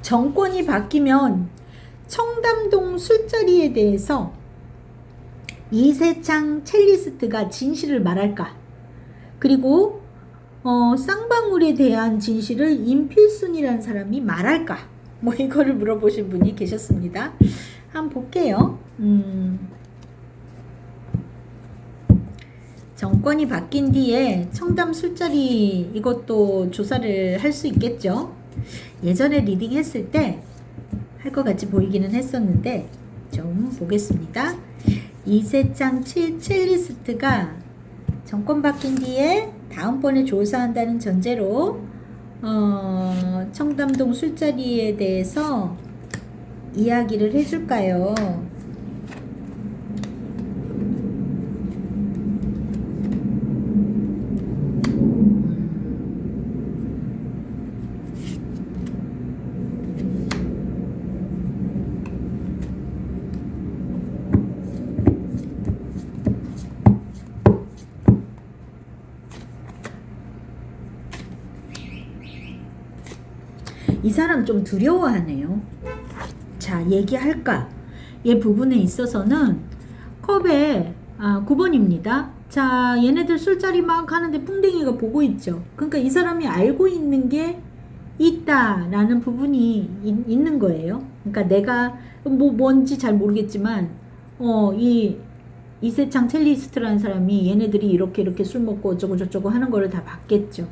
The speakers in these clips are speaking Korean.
정권이 바뀌면 청담동 술자리에 대해서 이세창 첼리스트가 진실을 말할까? 그리고 쌍방울에 대한 진실을 임필순이라는 사람이 말할까? 뭐 이거를 물어보신 분이 계셨습니다. 한번 볼게요. 정권이 바뀐 뒤에 청담 술자리 이것도 조사를 할 수 있겠죠. 예전에 리딩 했을 때 할 것 같이 보이기는 했었는데 좀 보겠습니다. 이세창 첼리스트가 정권 바뀐 뒤에 다음번에 조사한다는 전제로 청담동 술자리에 대해서 이야기를 해줄까요? 이 사람 좀 두려워하네요. 자, 얘기할까? 이 부분에 있어서는 컵에 9번입니다. 자, 얘네들 술자리 막 하는데 풍뎅이가 보고 있죠. 그러니까 이 사람이 알고 있는 게 있다라는 부분이 있는 거예요. 그러니까 내가 뭔지 잘 모르겠지만 이세창 첼리스트라는 사람이 얘네들이 이렇게 술 먹고 어쩌고 저쩌고 하는 거를 다 봤겠죠.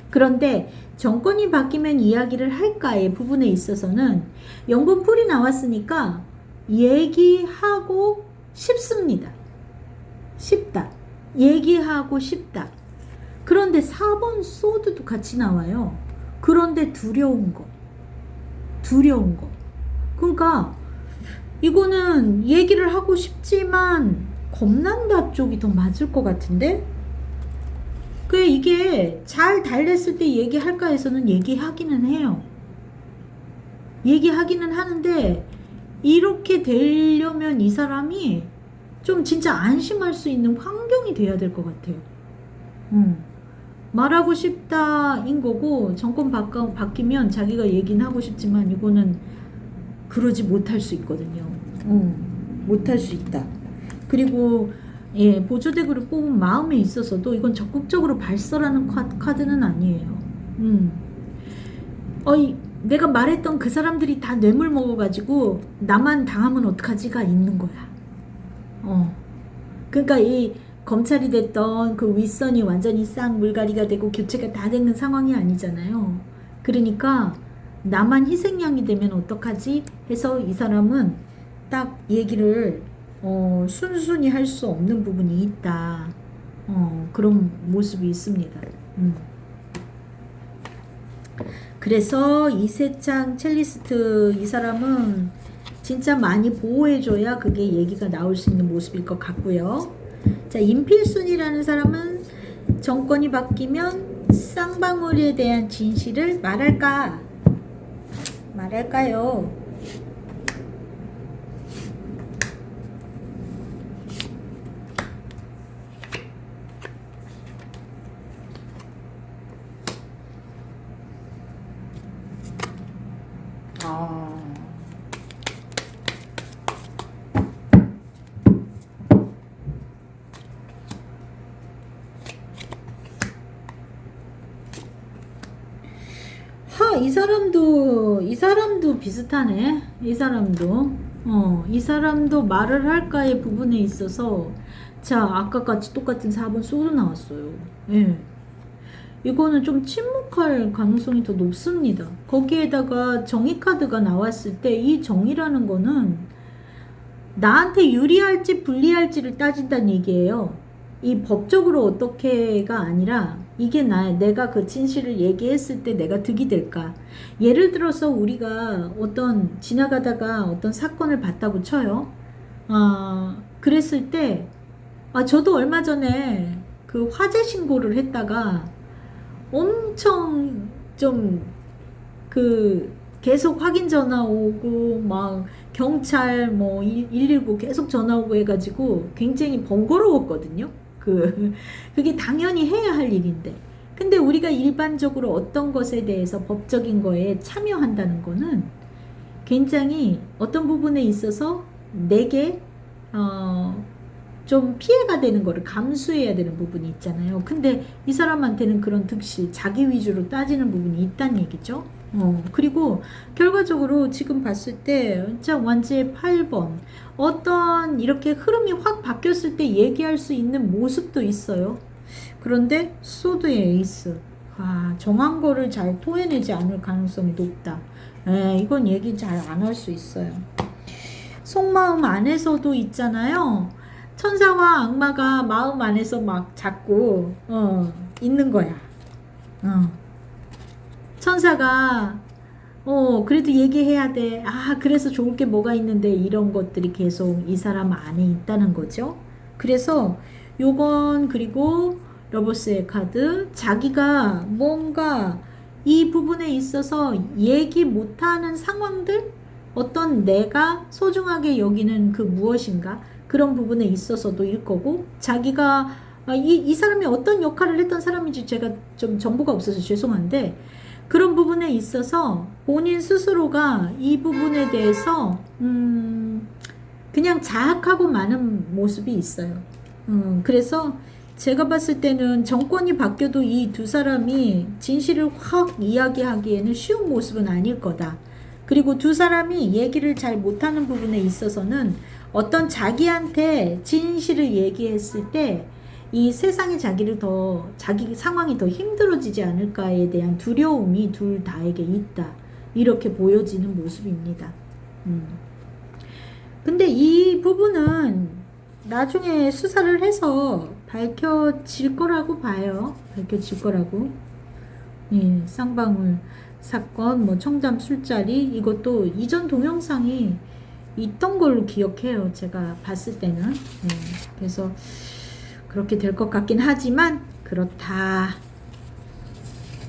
그런데 정권이 바뀌면 이야기를 할까의 부분에 있어서는 영분 풀이 나왔으니까 얘기하고 싶습니다. 쉽다. 얘기하고 싶다. 그런데 4번 소드도 같이 나와요. 그런데 두려운 거. 그러니까 이거는 얘기를 하고 싶지만 겁난다 쪽이 더 맞을 것 같은데? 이게 잘 달랬을 때 얘기할까 해서는 얘기하기는 해요. 얘기하기는 하는데 이렇게 되려면 이 사람이 좀 진짜 안심할 수 있는 환경이 돼야 될 것 같아요. 말하고 싶다인 거고 정권 바뀌면 자기가 얘기는 하고 싶지만 이거는 그러지 못할 수 있거든요. 못할 수 있다. 그리고 보조덱으로 뽑은 마음에 있어서도 이건 적극적으로 발설하는 카드는 아니에요. 내가 말했던 그 사람들이 다 뇌물 먹어가지고 나만 당하면 어떡하지가 있는 거야. 그러니까 이 검찰이 됐던 그 윗선이 완전히 싹 물갈이가 되고 교체가 다 되는 상황이 아니잖아요. 그러니까 나만 희생양이 되면 어떡하지 해서 이 사람은 딱 얘기를 순순히 할 수 없는 부분이 있다. 그런 모습이 있습니다. 그래서 이세창 첼리스트 이 사람은 진짜 많이 보호해줘야 그게 얘기가 나올 수 있는 모습일 것 같고요. 자, 임필순이라는 사람은 정권이 바뀌면 쌍방울에 대한 진실을 말할까? 말할까요? 이 사람도 비슷하네. 이 사람도 말을 할까의 부분에 있어서 자, 아까 같이 똑같은 4번 소드 나왔어요. 이거는 좀 침묵할 가능성이 더 높습니다. 거기에다가 정의 카드가 나왔을 때 이 정의라는 거는 나한테 유리할지 불리할지를 따진다는 얘기예요. 이 법적으로 어떻게가 아니라 이게 내가 그 진실을 얘기했을 때 내가 득이 될까. 예를 들어서 우리가 지나가다가 어떤 사건을 봤다고 쳐요. 그랬을 때 저도 얼마 전에 그 화재 신고를 했다가 엄청 좀 계속 확인 전화 오고 막 경찰 119 계속 전화 오고 해가지고 굉장히 번거로웠거든요. 그게 당연히 해야 할 일인데 근데 우리가 일반적으로 어떤 것에 대해서 법적인 거에 참여한다는 거는 굉장히 어떤 부분에 있어서 내게 좀 피해가 되는 거를 감수해야 되는 부분이 있잖아요. 근데 이 사람한테는 그런 득실, 자기 위주로 따지는 부분이 있다는 얘기죠. 그리고 결과적으로 지금 봤을 때 진짜 완지의 8번 어떤 이렇게 흐름이 확 바뀌었을 때 얘기할 수 있는 모습도 있어요. 그런데 소드의 에이스, 정한 거를 잘 토해내지 않을 가능성이 높다. 이건 얘기 잘 안 할 수 있어요. 속마음 안에서도 있잖아요. 천사와 악마가 마음 안에서 막 자꾸 있는 거야. 천사가 그래도 얘기해야 돼. 그래서 좋을 게 뭐가 있는데 이런 것들이 계속 이 사람 안에 있다는 거죠. 그래서 요건 그리고 러버스의 카드 자기가 뭔가 이 부분에 있어서 얘기 못하는 상황들 어떤 내가 소중하게 여기는 그 무엇인가 그런 부분에 있어서도 일 거고 자기가 이 사람이 어떤 역할을 했던 사람인지 제가 좀 정보가 없어서 죄송한데 그런 부분에 있어서 본인 스스로가 이 부분에 대해서 그냥 자학하고 마는 모습이 있어요. 그래서 제가 봤을 때는 정권이 바뀌어도 이 두 사람이 진실을 확 이야기하기에는 쉬운 모습은 아닐 거다. 그리고 두 사람이 얘기를 잘 못하는 부분에 있어서는 어떤 자기한테 진실을 얘기했을 때 이 세상이 자기 상황이 더 힘들어지지 않을까에 대한 두려움이 둘 다에게 있다. 이렇게 보여지는 모습입니다. 근데 이 부분은 나중에 수사를 해서 밝혀질 거라고 봐요. 밝혀질 거라고. 예, 쌍방울 사건, 뭐 청담 술자리 이것도 이전 동영상이 있던 걸로 기억해요. 제가 봤을 때는. 그래서 그렇게 될 것 같긴 하지만 그렇다.